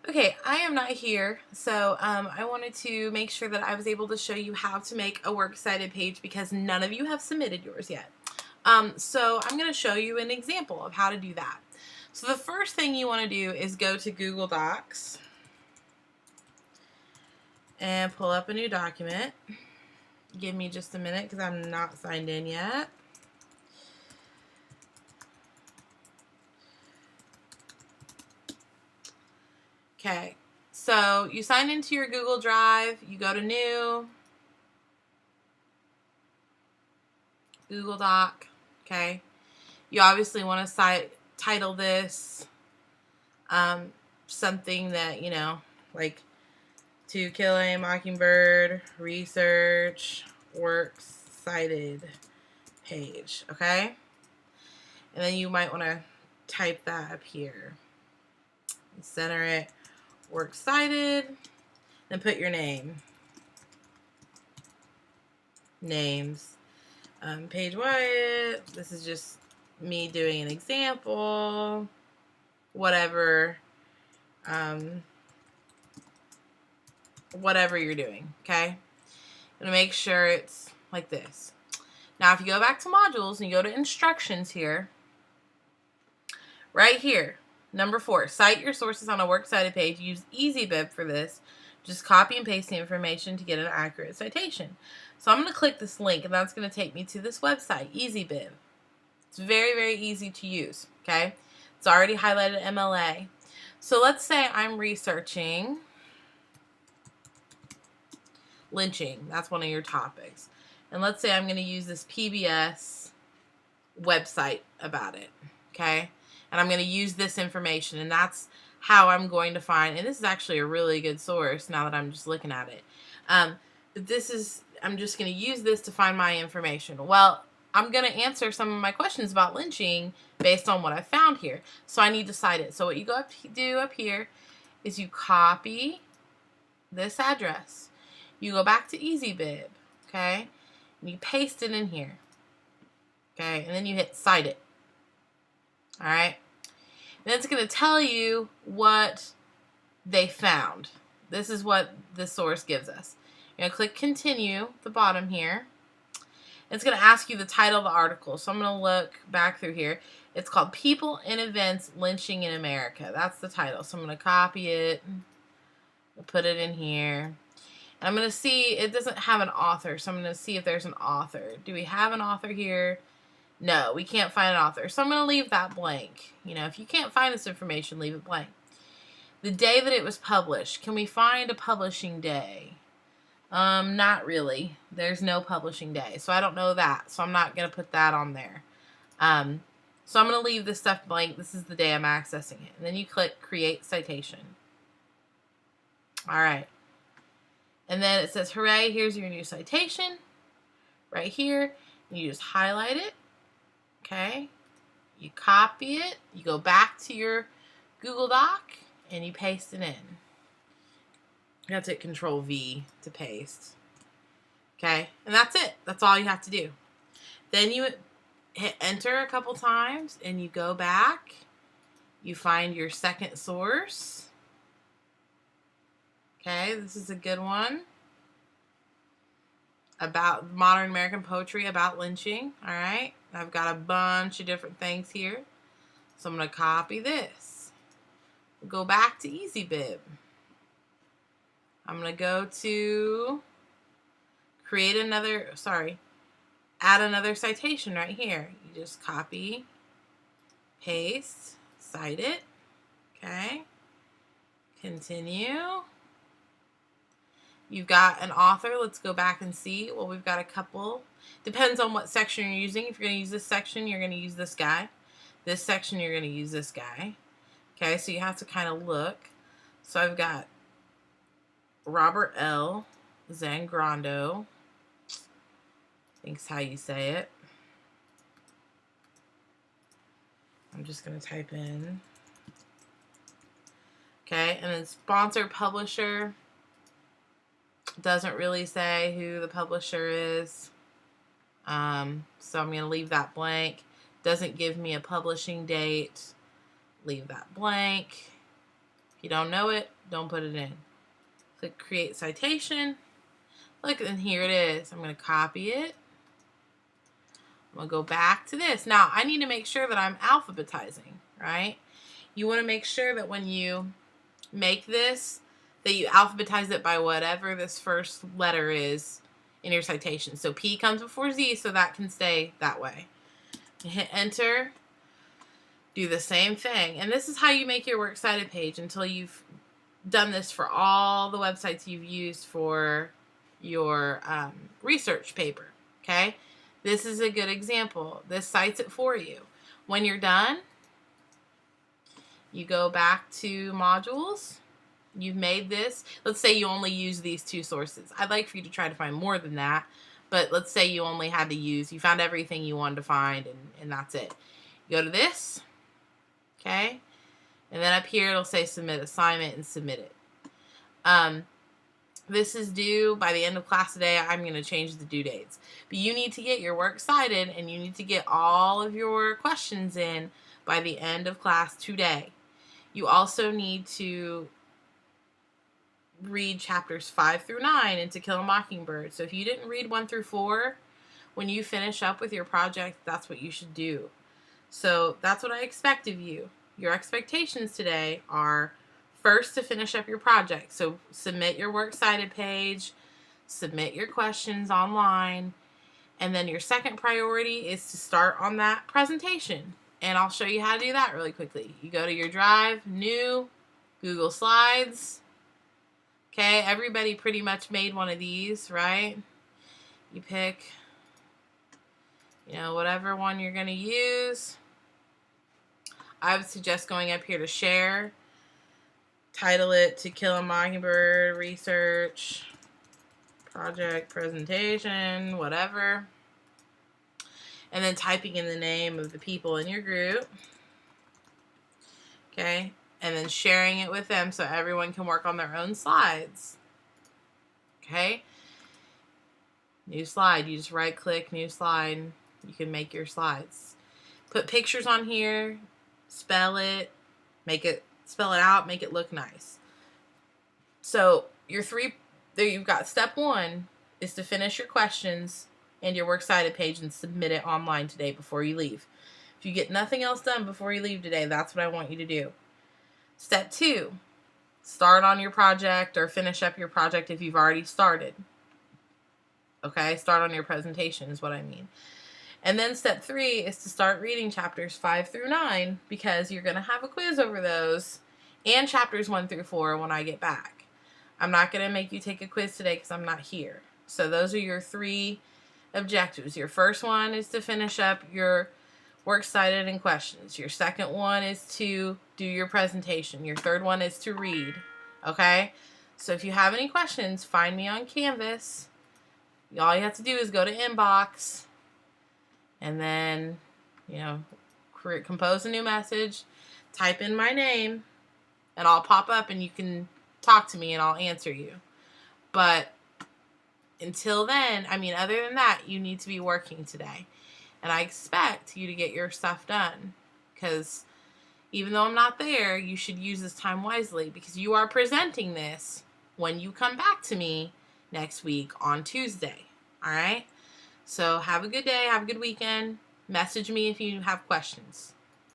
Okay, I am not here, so I wanted to make sure that I was able to show you how to make a works cited page because none of you have submitted yours yet. So I'm going to show you an example of how to do that. So the first thing you want to do is go to Google Docs and pull up a new document. Give me just a minute because I'm not signed in yet. Okay, so you sign into your Google Drive, you go to New, Google Doc, okay? You obviously want to title this something that, like To Kill a Mockingbird Research Works Cited page, okay? And then you might want to type that up here. Center it, Works Cited, then put your name. Names. Paige Wyatt, this is just me doing an example, whatever you're doing, okay? I'm gonna make sure it's like this. Now, if you go back to modules and you go to instructions here, right here, number 4, cite your sources on a works cited page. Use EasyBib for this. Just copy and paste the information to get an accurate citation. So I'm going to click this link, and that's going to take me to this website, EasyBib. It's very, very easy to use, okay? It's already highlighted MLA. So let's say I'm researching lynching. That's one of your topics. And let's say I'm going to use this PBS website about it, okay? And I'm going to use this information, and that's how I'm going to find, and this is actually a really good source now that I'm just looking at it. But I'm just going to use this to find my information. Well, I'm going to answer some of my questions about lynching based on what I found here. So I need to cite it. So what you do up here is you copy this address. You go back to EasyBib, okay? And you paste it in here. Okay, and then you hit cite it. All right? And it's going to tell you what they found. This is what the source gives us. You're going to click continue at the bottom here. It's going to ask you the title of the article. So I'm going to look back through here. It's called People and Events Lynching in America. That's the title. So I'm going to copy it, put it in here. And I'm going to see, it doesn't have an author, so I'm going to see if there's an author. Do we have an author here? No, we can't find an author. So I'm going to leave that blank. If you can't find this information, leave it blank. The day that it was published. Can we find a publishing day? Not really. There's no publishing day. So I don't know that. So I'm not going to put that on there. So I'm going to leave this stuff blank. This is the day I'm accessing it. And then you click Create Citation. All right. And then it says, hooray, here's your new citation. Right here. And you just highlight it. Okay, you copy it, you go back to your Google Doc, and you paste it in. You have to hit Control V to paste. Okay, and that's it. That's all you have to do. Then you hit enter a couple times, and you go back. You find your second source. Okay, this is a good one. About modern American poetry about lynching. All right. I've got a bunch of different things here. So I'm going to copy this. Go back to EasyBib. I'm going to go to add another citation right here. You just copy, paste, cite it. Okay. Continue. You've got an author. Let's go back and see. Well, we've got a couple. Depends on what section you're using. If you're going to use this section, you're going to use this guy. This section, you're going to use this guy. Okay, so you have to kind of look. So I've got Robert L. Zangrando. I think is how you say it. I'm just going to type in. Okay, and then sponsor publisher. Doesn't really say who the publisher is. So I'm going to leave that blank. Doesn't give me a publishing date. Leave that blank. If you don't know it, don't put it in. Click create citation. Look, and here it is. I'm going to copy it. I'm going to go back to this. Now, I need to make sure that I'm alphabetizing, right? You want to make sure that when you make this, that you alphabetize it by whatever this first letter is in your citation. So P comes before Z, so that can stay that way. You hit enter. Do the same thing. And this is how you make your Works Cited page until you've done this for all the websites you've used for your research paper. Okay? This is a good example. This cites it for you. When you're done, you go back to modules. You've made this. Let's say you only use these two sources. I'd like for you to try to find more than that, but let's say you only had to use, you found everything you wanted to find, and that's it. You go to this, okay? And then up here it'll say submit assignment and submit it. This is due by the end of class today. I'm going to change the due dates. But you need to get your work cited, and you need to get all of your questions in by the end of class today. You also need to read chapters 5 through 9 in To Kill a Mockingbird. So if you didn't read 1 through 4, when you finish up with your project, that's what you should do. So that's what I expect of you. Your expectations today are first to finish up your project. So submit your Works Cited page, submit your questions online, and then your second priority is to start on that presentation. And I'll show you how to do that really quickly. You go to your Drive, New, Google Slides. Okay, everybody pretty much made one of these, right? You pick, whatever one you're going to use. I would suggest going up here to share. Title it To Kill a Mockingbird Research Project Presentation, whatever. And then typing in the name of the people in your group. Okay. And then sharing it with them so everyone can work on their own slides. Okay. New slide. You just right click, new slide. You can make your slides. Put pictures on here. Spell it. Spell it out. Make it look nice. So you've got step 1 is to finish your questions and your Works Cited page and submit it online today before you leave. If you get nothing else done before you leave today, that's what I want you to do. Step 2, start on your project or finish up your project if you've already started. Okay, start on your presentation is what I mean. And then step 3 is to start reading chapters 5 through 9 because you're going to have a quiz over those and chapters 1 through 4 when I get back. I'm not going to make you take a quiz today because I'm not here. So those are your 3 objectives. Your first one is to finish up your Works Cited and questions. Your second one is to do your presentation. Your third one is to read. Okay? So if you have any questions, find me on Canvas. All you have to do is go to inbox and then, compose a new message, type in my name, and I'll pop up and you can talk to me and I'll answer you. But until then, other than that, you need to be working today. And I expect you to get your stuff done because even though I'm not there, you should use this time wisely because you are presenting this when you come back to me next week on Tuesday. All right? So have a good day. Have a good weekend. Message me if you have questions.